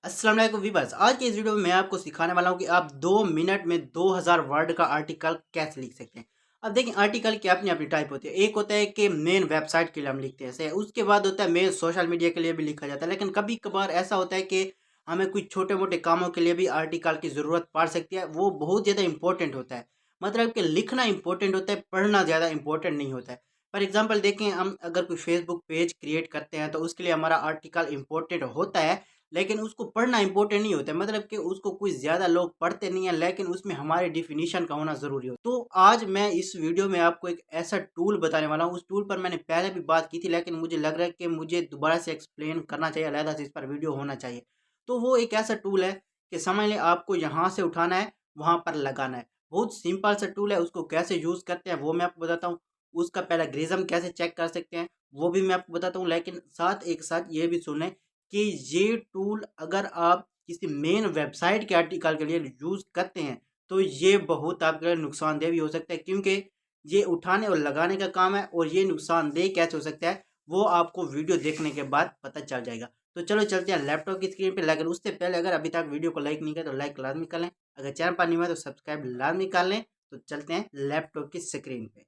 अस्सलाम वालेकुम वीवर्स। आज की इस वीडियो में मैं आपको सिखाने वाला हूं कि आप 2 मिनट में 2000 वर्ड का आर्टिकल कैसे लिख सकते हैं। अब देखिए, आर्टिकल की अपनी अपनी टाइप होती है। एक होता है कि मेन वेबसाइट के लिए हम लिखते हैं ऐसे, उसके बाद होता है मेन सोशल मीडिया के लिए भी लिखा जाता है। लेकिन कभी कभार ऐसा होता है कि हमें कुछ छोटे मोटे कामों के लिए भी आर्टिकल की ज़रूरत पड़ सकती है। वो बहुत ज़्यादा इंपॉर्टेंट होता है, मतलब कि लिखना इंपॉर्टेंट होता है, पढ़ना ज़्यादा इंपॉर्टेंट नहीं होता है। फॉर एग्जाम्पल देखें, हम अगर कोई फेसबुक पेज क्रिएट करते हैं तो उसके लिए हमारा आर्टिकल इंपॉर्टेंट होता है, लेकिन उसको पढ़ना इंपॉर्टेंट नहीं होता है। मतलब कि उसको कुछ ज़्यादा लोग पढ़ते नहीं है, लेकिन उसमें हमारे डिफिनीशन का होना ज़रूरी हो। तो आज मैं इस वीडियो में आपको एक ऐसा टूल बताने वाला हूँ। उस टूल पर मैंने पहले भी बात की थी, लेकिन मुझे लग रहा है कि मुझे दोबारा से एक्सप्लेन करना चाहिए, अलहदा से इस पर वीडियो होना चाहिए। तो वो एक ऐसा टूल है कि समझ लें, आपको यहाँ से उठाना है, वहाँ पर लगाना है। बहुत सिंपल सा टूल है। उसको कैसे यूज़ करते हैं वो मैं आपको बताता हूँ। उसका प्लेगरिज्म कैसे चेक कर सकते हैं वो भी मैं आपको बताता हूँ। लेकिन साथ एक साथ ये भी सुन लें कि ये टूल अगर आप किसी मेन वेबसाइट के आर्टिकल के लिए यूज़ करते हैं तो ये बहुत आपके लिए नुकसानदेह भी हो सकता है, क्योंकि ये उठाने और लगाने का काम है। और ये नुकसानदेह कैसे हो सकता है वो आपको वीडियो देखने के बाद पता चल जाएगा। तो चलो चलते हैं लैपटॉप की स्क्रीन पे। लेकिन उससे पहले अगर अभी तक वीडियो को लाइक नहीं किया तो लाइक लाजमी कर लें, अगर चैनल पर नहीं हुआ तो सब्सक्राइब लाजमी कर लें। तो चलते हैं लैपटॉप की स्क्रीन पे।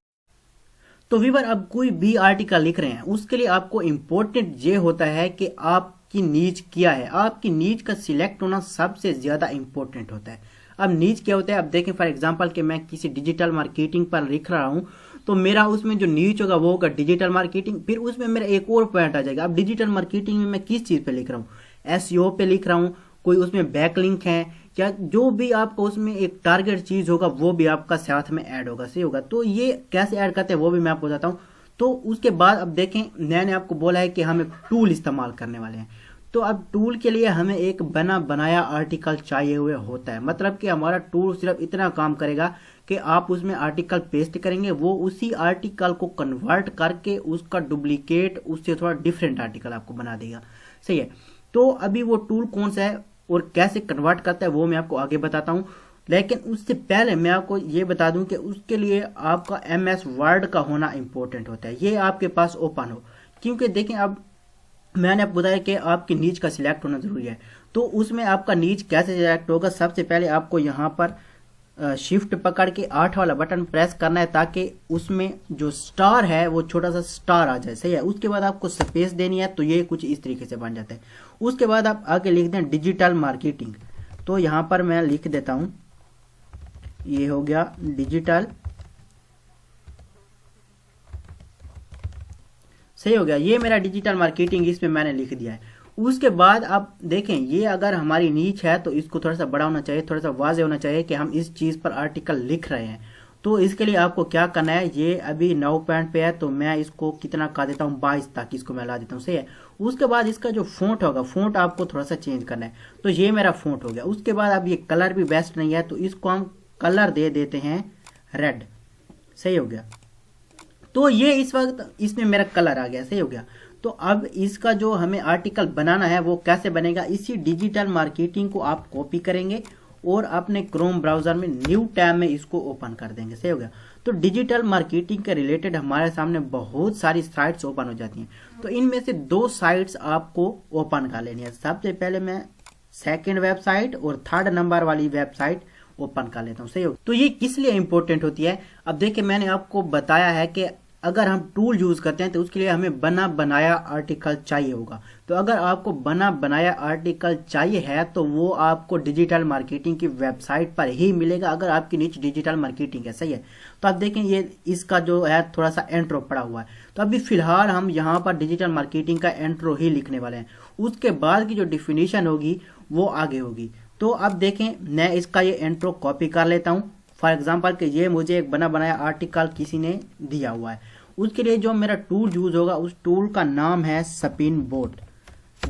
तो व्यूवर, अब कोई भी आर्टिकल लिख रहे हैं उसके लिए आपको इम्पोर्टेंट ये होता है कि आपकी नीज क्या है। आपकी नीज का सिलेक्ट होना सबसे ज़्यादा इम्पोर्टेंट होता है। अब नीज क्या होता है, अब देखें फॉर एग्जांपल कि मैं किसी डिजिटल मार्केटिंग पर लिख रहा हूँ, तो मेरा उसमें जो नीच होगा वो होगा डिजिटल मार्केटिंग। फिर उसमें मेरा एक और पॉइंट आ जाएगा। अब डिजिटल मार्केटिंग में मैं किस चीज़ पे लिख रहा हूँ, एसईओ पे लिख रहा हूँ, कोई उसमें बैकलिंक है क्या, जो भी आपको उसमें एक टारगेट चीज होगा वो भी आपका साथ में ऐड होगा, सही होगा। तो ये कैसे ऐड करते हैं वो भी मैं आपको बताता हूँ। तो उसके बाद अब देखें, मैंने आपको बोला है कि हम एक टूल इस्तेमाल करने वाले हैं। तो अब टूल के लिए हमें एक बना बनाया आर्टिकल चाहिए हुए होता है। मतलब कि हमारा टूल सिर्फ इतना काम करेगा कि आप उसमें आर्टिकल पेस्ट करेंगे, वो उसी आर्टिकल को कन्वर्ट करके उसका डुप्लीकेट, उससे थोड़ा डिफरेंट आर्टिकल आपको बना देगा, सही है। तो अभी वो टूल कौन सा है और कैसे कन्वर्ट करता है वो मैं आपको आगे बताता हूँ। लेकिन उससे पहले मैं आपको ये बता दूं कि उसके लिए आपका MS वर्ड का होना इंपॉर्टेंट होता है, ये आपके पास ओपन हो। क्योंकि देखें, अब मैंने आपको बताया कि आपकी नीच का सिलेक्ट होना जरूरी है। तो उसमें आपका नीच कैसे सिलेक्ट होगा, सबसे पहले आपको यहाँ पर शिफ्ट पकड़ के 8 वाला बटन प्रेस करना है, ताकि उसमें जो स्टार है वो छोटा सा स्टार आ जाए, सही है। उसके बाद आपको स्पेस देनी है, तो ये कुछ इस तरीके से बन जाता है। उसके बाद आप आगे लिख दें डिजिटल मार्केटिंग। तो यहाँ पर मैं लिख देता हूँ, ये हो गया डिजिटल, सही हो गया। ये मेरा डिजिटल मार्केटिंग इसमें मैंने लिख दिया है। उसके बाद आप देखें, ये अगर हमारी नीच है तो इसको थोड़ा सा बड़ा होना चाहिए, थोड़ा सा वाज़ेह होना चाहिए कि हम इस चीज़ पर आर्टिकल लिख रहे हैं। तो इसके लिए आपको क्या करना है, ये अभी 9 पॉइंट पे है तो मैं इसको कितना कर देता हूँ, 22 तक इसको मैं ला देता हूँ, सही है। उसके बाद इसका जो फ़ॉन्ट होगा, फ़ॉन्ट आपको थोड़ा सा चेंज करना है। तो ये मेरा फ़ॉन्ट हो गया। उसके बाद अब ये कलर भी बेस्ट नहीं है, तो इसको हम कलर दे देते हैं रेड, सही हो गया। तो ये इस वक्त इसमें मेरा कलर आ गया, सही हो गया। तो अब इसका जो हमें आर्टिकल बनाना है वो कैसे बनेगा, इसी डिजिटल मार्केटिंग को आप कॉपी करेंगे और अपने क्रोम ब्राउजर में न्यू टैब में इसको ओपन कर देंगे, सही हो गया। तो डिजिटल मार्केटिंग के रिलेटेड हमारे सामने बहुत सारी साइट्स ओपन हो जाती हैं। तो इनमें से 2 साइट्स आपको ओपन कर लेनी है। सबसे पहले मैं सेकेंड वेबसाइट और 3rd नंबर वाली वेबसाइट ओपन कर लेता हूँ, सही हो। तो ये किस लिए इंपॉर्टेंट होती है, अब देखिए मैंने आपको बताया है कि अगर हम टूल यूज करते हैं तो उसके लिए हमें बना बनाया आर्टिकल चाहिए होगा। तो अगर आपको बना बनाया आर्टिकल चाहिए है तो वो आपको डिजिटल मार्केटिंग की वेबसाइट पर ही मिलेगा, अगर आपकी नीचे डिजिटल मार्केटिंग है, सही है। तो आप देखें, ये इसका जो है थोड़ा सा एंट्रो पड़ा हुआ है। तो अभी फिलहाल हम यहाँ पर डिजिटल मार्केटिंग का एंट्रो ही लिखने वाले हैं। उसके बाद की जो डिफिनीशन होगी वो आगे होगी। तो अब देखें, मैं इसका ये एंट्रो कॉपी कर लेता हूँ। फॉर एग्जाम्पल कि ये मुझे एक बना बनाया आर्टिकल किसी ने दिया हुआ है। उसके लिए जो मेरा टूल यूज होगा उस टूल का नाम है स्पिन बोर्ड,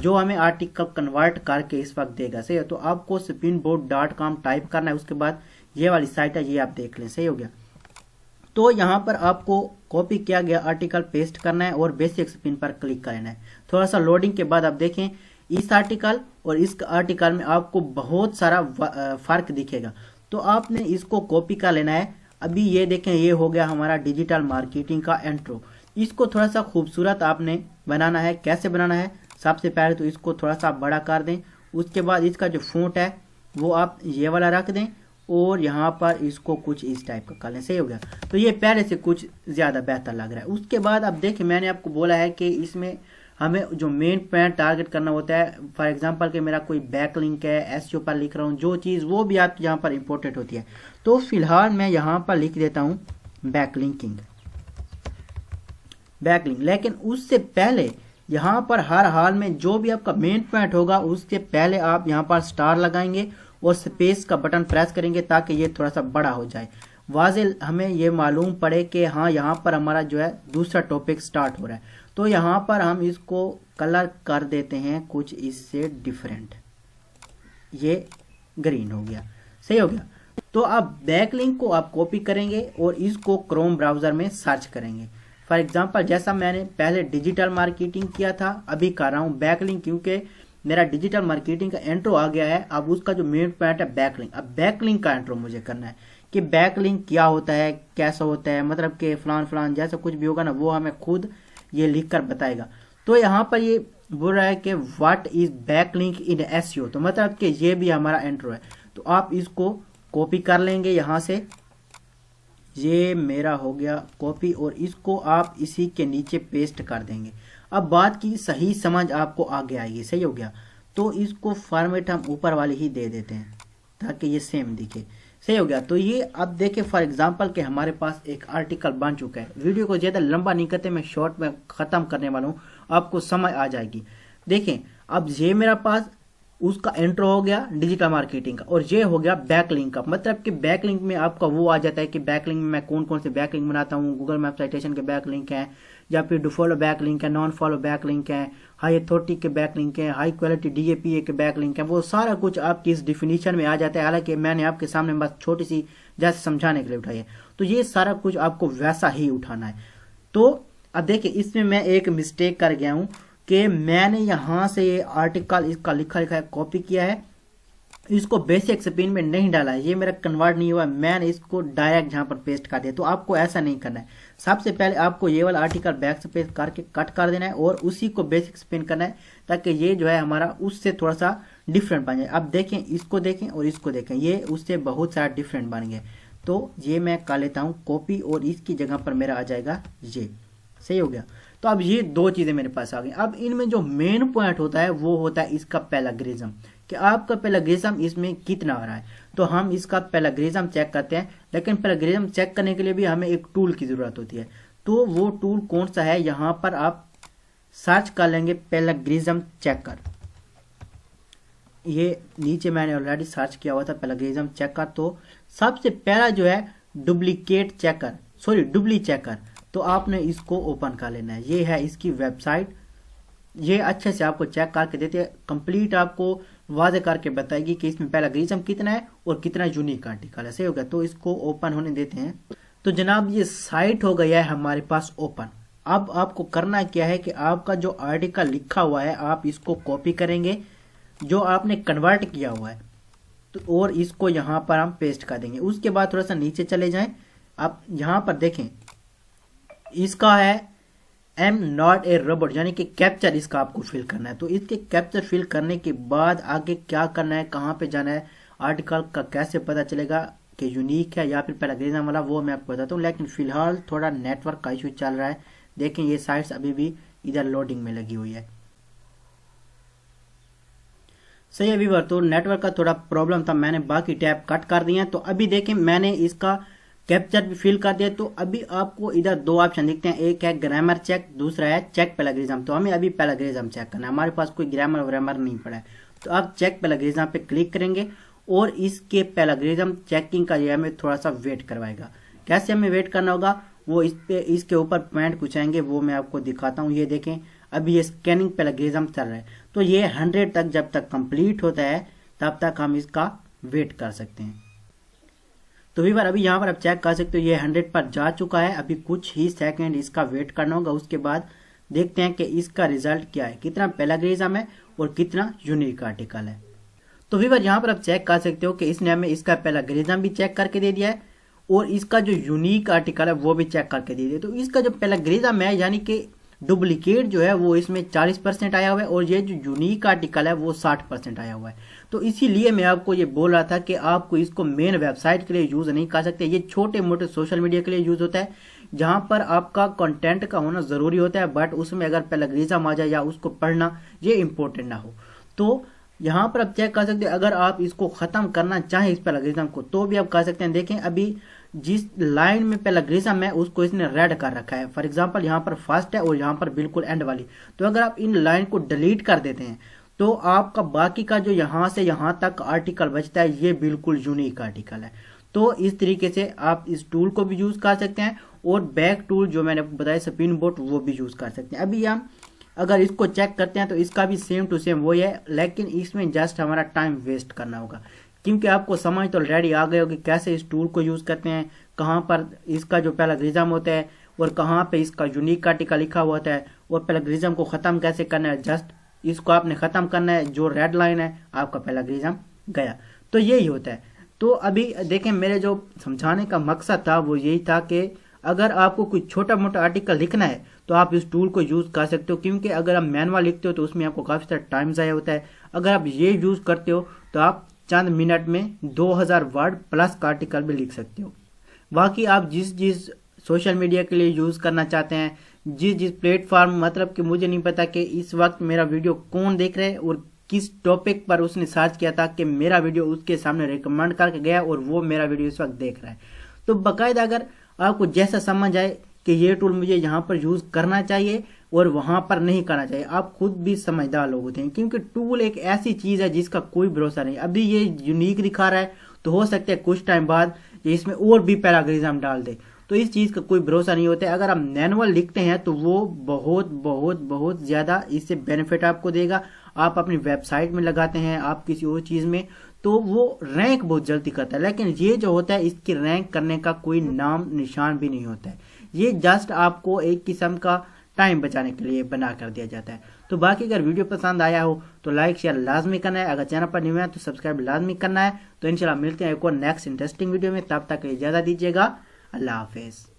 जो हमें आर्टिकल कन्वर्ट करके इस वक्त देगा, सही है। तो आपको spinboard.com टाइप करना है। उसके बाद ये वाली साइट है, ये आप देख लें, सही हो गया। तो यहाँ पर आपको कॉपी किया गया आर्टिकल पेस्ट करना है और बेसिक स्पिन पर क्लिक करना है। थोड़ा सा लोडिंग के बाद आप देखें, इस आर्टिकल और इस आर्टिकल में आपको बहुत सारा फर्क दिखेगा। तो आपने इसको कॉपी कर लेना है। अभी ये देखें, ये हो गया हमारा डिजिटल मार्केटिंग का एंट्रो। इसको थोड़ा सा खूबसूरत आपने बनाना है। कैसे बनाना है, सबसे पहले तो इसको थोड़ा सा बड़ा कर दें उसके बाद इसका जो फ़ॉन्ट है वो आप ये वाला रख दें और यहाँ पर इसको कुछ इस टाइप का कर लें। सही हो गया। तो ये पहले से कुछ ज़्यादा बेहतर लग रहा है। उसके बाद अब देखिए मैंने आपको बोला है कि इसमें हमें जो मेन पॉइंट टारगेट करना होता है, फॉर एग्जांपल कि मेरा कोई बैक लिंक है, एसईओ पर लिख रहा हूँ जो चीज़, वो भी आप यहाँ पर इंपॉर्टेंट होती है। तो फिलहाल मैं यहाँ पर लिख देता हूँ बैकलिंकिंग, बैकलिंक। लेकिन उससे पहले यहाँ पर हर हाल में जो भी आपका मेन पॉइंट होगा उसके पहले आप यहाँ पर स्टार लगाएंगे और स्पेस का बटन प्रेस करेंगे ताकि ये थोड़ा सा बड़ा हो जाए, वाज़े हमें ये मालूम पड़े कि हाँ यहाँ पर हमारा जो है दूसरा टॉपिक स्टार्ट हो रहा है। तो यहाँ पर हम इसको कलर कर देते हैं कुछ इससे डिफरेंट, ये ग्रीन हो गया। सही हो गया। तो अब बैकलिंक को आप कॉपी करेंगे और इसको क्रोम ब्राउज़र में सर्च करेंगे। फॉर एग्जांपल जैसा मैंने पहले डिजिटल मार्केटिंग किया था, अभी कर रहा हूँ बैकलिंक, क्योंकि मेरा डिजिटल मार्केटिंग का इंट्रो आ गया है। अब उसका जो मेन पॉइंट है बैकलिंक, अब बैकलिंक का इंट्रो मुझे करना है कि बैकलिंक क्या होता है, कैसा होता है, मतलब कि फलान जैसा कुछ भी होगा ना वो हमें खुद ये लिख कर बताएगा। तो यहाँ पर ये बोल रहा है कि what is backlink in SEO, तो मतलब कि ये भी हमारा इंट्रो है। तो आप इसको कॉपी कर लेंगे यहाँ से, ये मेरा हो गया कॉपी, और इसको आप इसी के नीचे पेस्ट कर देंगे। अब बात की सही समझ आपको आगे आएगी। सही हो गया। तो इसको फॉर्मेट हम ऊपर वाले ही दे देते हैं ताकि ये सेम दिखे। सही हो गया। तो ये अब देखें फॉर एग्जांपल कि हमारे पास एक आर्टिकल बन चुका है। वीडियो को ज़्यादा लंबा नहीं करते, मैं शॉर्ट में ख़त्म करने वाला हूँ, आपको समझ आ जाएगी। देखें अब ये मेरा पास उसका इंट्रो हो गया डिजिटल मार्केटिंग का, और ये हो गया बैकलिंक का। मतलब कि बैकलिंक में आपका वो आ जाता है कि बैकलिंक में मैं कौन कौन से बैकलिंक बनाता हूँ। गूगल मैप साइटेशन के बैकलिंक हैं, या फिर डू फॉलो बैकलिंक है, नॉन फॉलो बैकलिंक है, हाई अथॉरिटी के बैकलिंक है, हाई क्वालिटी DAPA के बैकलिंक है, वो सारा कुछ आपकी इस डिफिनीशन में आ जाता है। हालांकि मैंने आपके सामने बस छोटी सी जैसे समझाने के लिए उठाई है, तो ये सारा कुछ आपको वैसा ही उठाना है। तो अब देखिए इसमें मैं एक मिस्टेक कर गया हूँ कि मैंने यहाँ से ये आर्टिकल इसका लिखा है कॉपी किया है, इसको बेसिक स्पिन में नहीं डाला है, ये मेरा कन्वर्ट नहीं हुआ, मैंने इसको डायरेक्ट यहाँ पर पेस्ट कर दिया। तो आपको ऐसा नहीं करना है। सबसे पहले आपको ये वाला आर्टिकल बैक स्पेस करके कट कर देना है और उसी को बेसिक स्पिन करना है ताकि ये जो है हमारा उससे थोड़ा सा डिफरेंट बन जाए। अब देखें, इसको देखें और इसको देखें, ये उससे बहुत सारा डिफरेंट बन गया। तो ये मैं कर लेता हूँ कॉपी और इसकी जगह पर मेरा आ जाएगा ये। सही हो गया। तो अब ये दो चीज़ें मेरे पास आ गई। अब इनमें जो मेन पॉइंट होता है वो होता है इसका प्लेगरिज्म, कि आपका प्लेगरिज्म इसमें कितना आ रहा है। तो हम इसका प्लेगरिज्म चेक करते हैं, लेकिन प्लेगरिज्म चेक करने के लिए भी हमें एक टूल की ज़रूरत होती है। तो वो टूल कौन सा है, यहाँ पर आप सर्च कर लेंगे प्लेगरिज्म चेकर। ये नीचे मैंने ऑलरेडी सर्च किया हुआ था प्लेगरिज्म चेकर। तो सबसे पहला जो है duplicate checker, sorry dupli checker, तो आपने इसको ओपन कर लेना है। ये है इसकी वेबसाइट, ये अच्छे से आपको चेक करके देते हैं, कंप्लीट आपको वाज़े करके बताएगी कि इसमें प्लेगरिज्म कितना है और कितना यूनिक आर्टिकल है। सही हो गया। तो इसको ओपन होने देते हैं। तो जनाब ये साइट हो गया है हमारे पास ओपन। अब आपको करना क्या है कि आपका जो आर्टिकल लिखा हुआ है आप इसको कॉपी करेंगे जो आपने कन्वर्ट किया हुआ है, तो और इसको यहाँ पर हम पेस्ट कर देंगे। उसके बाद थोड़ा सा नीचे चले जाएं, आप यहाँ पर देखें इसका है एम नॉट ए रोबोट, यानी कि कैप्चर इसका आपको फिल करना है। तो इसके कैप्चर फिल करने के बाद आगे क्या करना है, कहाँ पे जाना है, आर्टिकल का कैसे पता चलेगा कि यूनिक है या फिर प्लेगरिज्म वाला, वो मैं आपको बताता हूँ। लेकिन फिलहाल थोड़ा नेटवर्क का इशू चल रहा है। देखें ये साइट्स अभी भी इधर लोडिंग में लगी हुई है। सही है व्यूअर, तो नेटवर्क का थोड़ा प्रॉब्लम था, मैंने बाकी टैब कट कर दिए हैं। तो अभी देखें मैंने इसका कैप्चर भी फिल कर दिया। तो अभी आपको इधर दो ऑप्शन दिखते हैं, एक है ग्रामर चेक, दूसरा है चेक प्लेगरिज्म। तो हमें अभी प्लेगरिज्म चेक करना है, हमारे पास कोई ग्रामर नहीं पड़ा है। तो अब चेक प्लेगरिज्म पे क्लिक करेंगे और इसके प्लेगरिज्म चेकिंग का ये हमें थोड़ा सा वेट करवाएगा। कैसे हमें वेट करना होगा, वो इस पे इसके ऊपर पॉइंट कुछ आएंगे, वो मैं आपको दिखाता हूँ। ये देखें अभी ये स्कैनिंग प्लेगरिज्म चल रहा है। तो ये 100 तक जब तक कंप्लीट होता है तब तक हम इसका वेट कर सकते हैं। तो व्यूअर अभी यहाँ पर आप चेक कर सकते हो ये 100 पर जा चुका है। अभी कुछ ही सेकंड इसका वेट करना होगा। उसके बाद देखते हैं कि इसका रिजल्ट क्या है, कितना प्लेगरिज्म है और कितना यूनिक आर्टिकल है। तो व्यूअर यहाँ पर आप चेक कर सकते हो कि इसने हमें इसका प्लेगरिज्म भी चेक करके दे दिया है और इसका जो यूनिक आर्टिकल है वो भी चेक करके दे दिया। तो इसका जो प्लेगरिज्म है यानी कि डुप्लीकेट जो है वो इसमें 40% आया हुआ है और ये जो यूनिक आर्टिकल है वो 60% आया हुआ है। तो इसीलिए मैं आपको ये बोल रहा था कि आपको इसको मेन वेबसाइट के लिए यूज़ नहीं कर सकते, ये छोटे मोटे सोशल मीडिया के लिए यूज़ होता है जहां पर आपका कंटेंट का होना ज़रूरी होता है, बट उसमें अगर प्लेगरिज्म आ जाए या उसको पढ़ना ये इंपॉर्टेंट ना हो। तो यहाँ पर आप चेक कर सकते हैं, अगर आप इसको ख़त्म करना चाहें इस प्लेगरिज्म को तो भी आप कर सकते हैं। देखें अभी जिस लाइन में प्लेगरिज्म है उसको इसने रेड कर रखा है, फॉर एग्जांपल यहाँ पर फर्स्ट है और यहाँ पर बिल्कुल एंड वाली। तो अगर आप इन लाइन को डिलीट कर देते हैं तो आपका बाकी का जो यहाँ से यहाँ तक आर्टिकल बचता है ये बिल्कुल यूनिक आर्टिकल है। तो इस तरीके से आप इस टूल को भी यूज़ कर सकते हैं और बैक टूल जो मैंने बताया स्पिन बोट वो भी यूज़ कर सकते हैं। अभी हम अगर इसको चेक करते हैं तो इसका भी सेम टू सेम वही है, लेकिन इसमें जस्ट हमारा टाइम वेस्ट करना होगा क्योंकि आपको समझ तो ऑलरेडी आ गए हो कि कैसे इस टूल को यूज़ करते हैं, कहाँ पर इसका जो प्लेगरिज्म होता है और कहाँ पे इसका यूनिक आर्टिकल लिखा हुआ होता है और प्लेगरिज्म को ख़त्म कैसे करना है। जस्ट इसको आपने ख़त्म करना है, जो रेड लाइन है आपका प्लेगरिज्म गया। तो यही होता है। तो अभी देखें मेरे जो समझाने का मकसद था वो यही था कि अगर आपको कोई छोटा मोटा आर्टिकल लिखना है तो आप इस टूल को यूज़ कर सकते हो, क्योंकि अगर आप मैनुअल लिखते हो तो उसमें आपको काफ़ी सारा टाइम ज़ाया होता है। अगर आप ये यूज़ करते हो तो आप चंद मिनट में 2000 वर्ड प्लस का आर्टिकल भी लिख सकते हो। बाकी आप जिस सोशल मीडिया के लिए यूज़ करना चाहते हैं, जिस प्लेटफॉर्म, मतलब कि मुझे नहीं पता कि इस वक्त मेरा वीडियो कौन देख रहे हैं और किस टॉपिक पर उसने सर्च किया था कि मेरा वीडियो उसके सामने रिकमेंड करके गया और वो मेरा वीडियो इस वक्त देख रहा है। तो बाकायदा अगर आपको जैसा समझ आए कि ये टूल मुझे यहाँ पर यूज़ करना चाहिए और वहाँ पर नहीं करना चाहिए, आप खुद भी समझदार लोग होते हैं, क्योंकि टूल एक ऐसी चीज़ है जिसका कोई भरोसा नहीं। अभी ये यूनिक दिखा रहा है तो हो सकता है कुछ टाइम बाद ये इसमें और भी प्लेगरिज्म डाल दे, तो इस चीज़ का कोई भरोसा नहीं होता है। अगर आप मैनुअल लिखते हैं तो वो बहुत बहुत बहुत ज़्यादा इससे बेनिफिट आपको देगा। आप अपनी वेबसाइट में लगाते हैं, आप किसी और चीज़ में, तो वो रैंक बहुत जल्दी करता है। लेकिन ये जो होता है इसकी रैंक करने का कोई नाम निशान भी नहीं होता है, ये जस्ट आपको एक किस्म का टाइम बचाने के लिए बना कर दिया जाता है। तो बाकी अगर वीडियो पसंद आया हो तो लाइक शेयर लाजमी करना है, अगर चैनल पर न्यू है तो सब्सक्राइब लाजमी करना है। तो इंशाल्लाह मिलते हैं एक और नेक्स्ट इंटरेस्टिंग वीडियो में, तब तक इजाज़त दीजिएगा। अल्लाह हाफिज़।